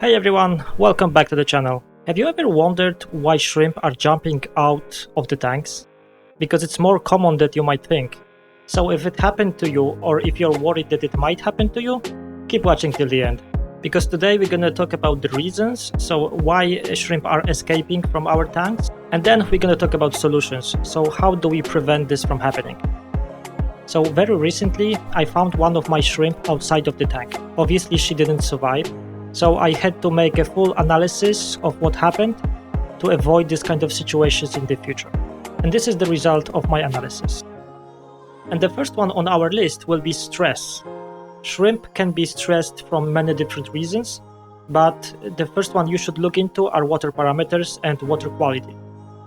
Hey everyone, welcome back to the channel. Have you ever wondered why shrimp are jumping out of the tanks? Because it's more common than you might think. So if it happened to you, or if you're worried that it might happen to you, keep watching till the end. Because today we're gonna talk about the reasons, so why shrimp are escaping from our tanks, and then we're gonna talk about solutions, so how do we prevent this from happening? So very recently, I found one of my shrimp outside of the tank. Obviously she didn't survive. So I had to make a full analysis of what happened to avoid this kind of situations in the future. And this is the result of my analysis. And the first one on our list will be stress. Shrimp can be stressed from many different reasons, but the first one you should look into are water parameters and water quality.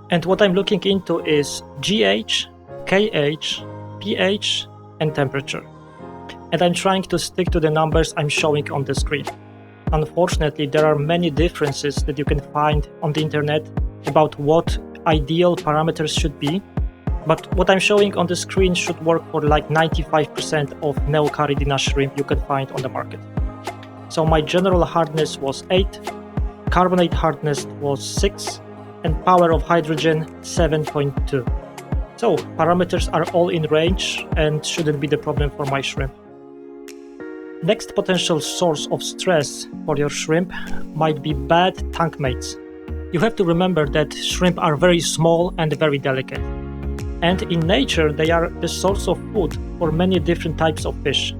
And what I'm looking into is GH, KH, pH, and temperature. And I'm trying to stick to the numbers I'm showing on the screen. Unfortunately, there are many differences that you can find on the internet about what ideal parameters should be, but what I'm showing on the screen should work for like 95% of Neocaridina shrimp you can find on the market. So my general hardness was 8, carbonate hardness was 6, and power of hydrogen 7.2. So parameters are all in range and shouldn't be the problem for my shrimp. Next potential source of stress for your shrimp might be bad tank mates. You have to remember that shrimp are very small and very delicate. And in nature, they are the source of food for many different types of fish.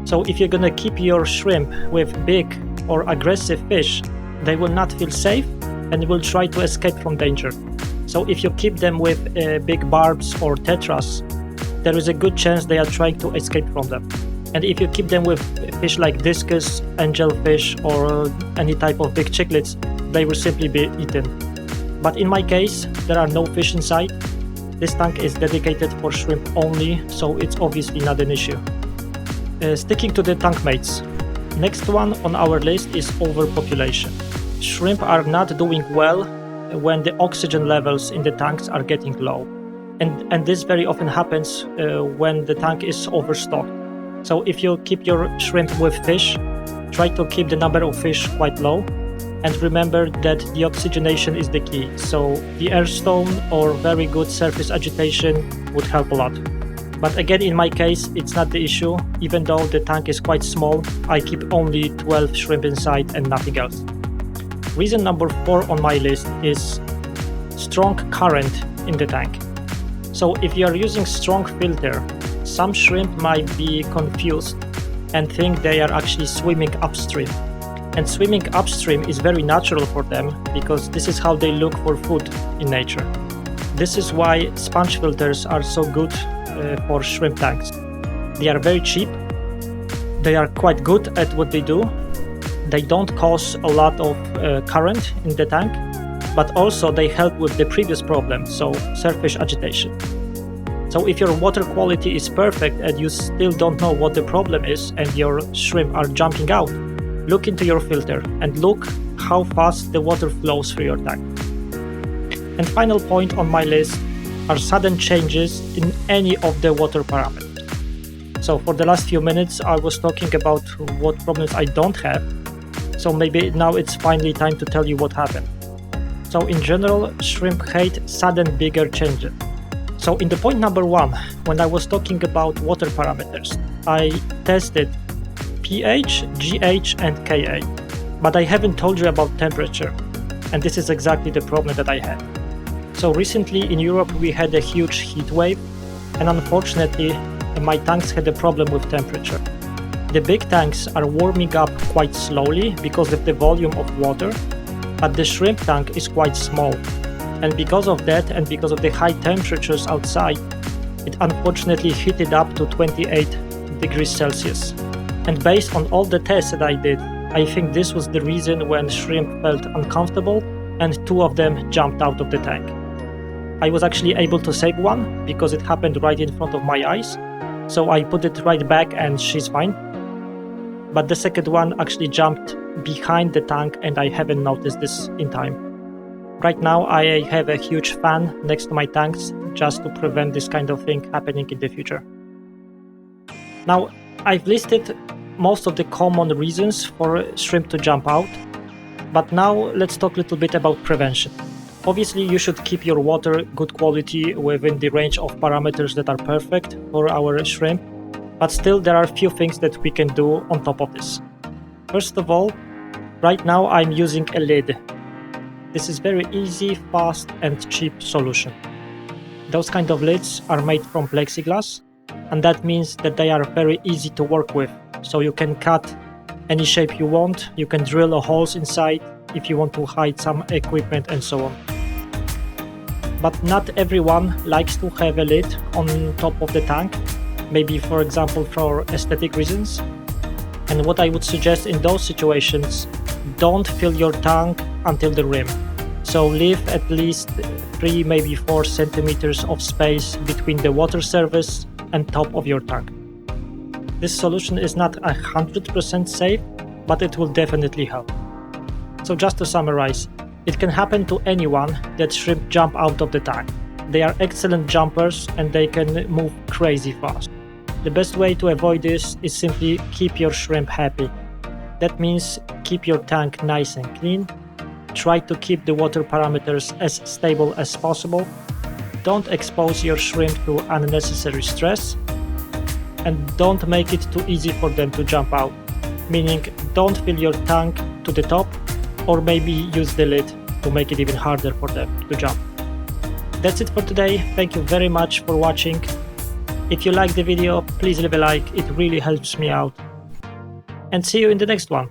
So if you're gonna keep your shrimp with big or aggressive fish, they will not feel safe and will try to escape from danger. So if you keep them with big barbs or tetras, there is a good chance they are trying to escape from them. And if you keep them with fish like discus, angelfish, or any type of big cichlids, they will simply be eaten. But in my case, there are no fish inside. This tank is dedicated for shrimp only, so it's obviously not an issue. Sticking to the tank mates. Next one on our list is overpopulation. Shrimp are not doing well when the oxygen levels in the tanks are getting low. And this very often happens when the tank is overstocked. So if you keep your shrimp with fish, try to keep the number of fish quite low. And remember that the oxygenation is the key. So the air stone or very good surface agitation would help a lot. But again, in my case, it's not the issue. Even though the tank is quite small, I keep only 12 shrimp inside and nothing else. Reason number 4 on my list is strong current in the tank. So if you are using strong filter, some shrimp might be confused and think they are actually swimming upstream. And swimming upstream is very natural for them because this is how they look for food in nature. This is why sponge filters are so good for shrimp tanks. They are very cheap, they are quite good at what they do, they don't cause a lot of current in the tank, but also they help with the previous problem, so surface agitation. So if your water quality is perfect and you still don't know what the problem is and your shrimp are jumping out, look into your filter and look how fast the water flows through your tank. And final point on my list are sudden changes in any of the water parameters. So for the last few minutes I was talking about what problems I don't have, so maybe now it's finally time to tell you what happened. So in general, shrimp hate sudden bigger changes. So in the point number 1, when I was talking about water parameters, I tested pH, GH and Ka, but I haven't told you about temperature, and this is exactly the problem that I had. So recently in Europe we had a huge heat wave, and unfortunately my tanks had a problem with temperature. The big tanks are warming up quite slowly because of the volume of water, but the shrimp tank is quite small. And because of that and because of the high temperatures outside, it unfortunately heated up to 28 degrees Celsius. And based on all the tests that I did, I think this was the reason when shrimp felt uncomfortable and 2 of them jumped out of the tank. I was actually able to save one because it happened right in front of my eyes, so I put it right back and she's fine. But the second one actually jumped behind the tank and I haven't noticed this in time. Right now I have a huge fan next to my tanks just to prevent this kind of thing happening in the future. Now I've listed most of the common reasons for shrimp to jump out, But now let's talk a little bit about prevention. Obviously, you should keep your water good quality within the range of parameters that are perfect for our shrimp, but still there are a few things that we can do on top of this. First of all, right now I'm using a lid. This is very easy, fast and cheap solution. Those kind of lids are made from plexiglass, and that means that they are very easy to work with. So you can cut any shape you want, you can drill holes inside if you want to hide some equipment and so on. But not everyone likes to have a lid on top of the tank, maybe for example for aesthetic reasons. And what I would suggest in those situations, don't fill your tank until the rim. So leave at least 3, maybe 4 centimeters of space between the water surface and top of your tank. This solution is not 100% safe, but it will definitely help. So just to summarize, it can happen to anyone that shrimp jump out of the tank. They are excellent jumpers and they can move crazy fast. The best way to avoid this is simply keep your shrimp happy. That means keep your tank nice and clean, try to keep the water parameters as stable as possible, don't expose your shrimp to unnecessary stress, and don't make it too easy for them to jump out, meaning don't fill your tank to the top, or maybe use the lid to make it even harder for them to jump. That's it for today. Thank you very much for watching. If you liked the video, please leave a like, it really helps me out. And see you in the next one.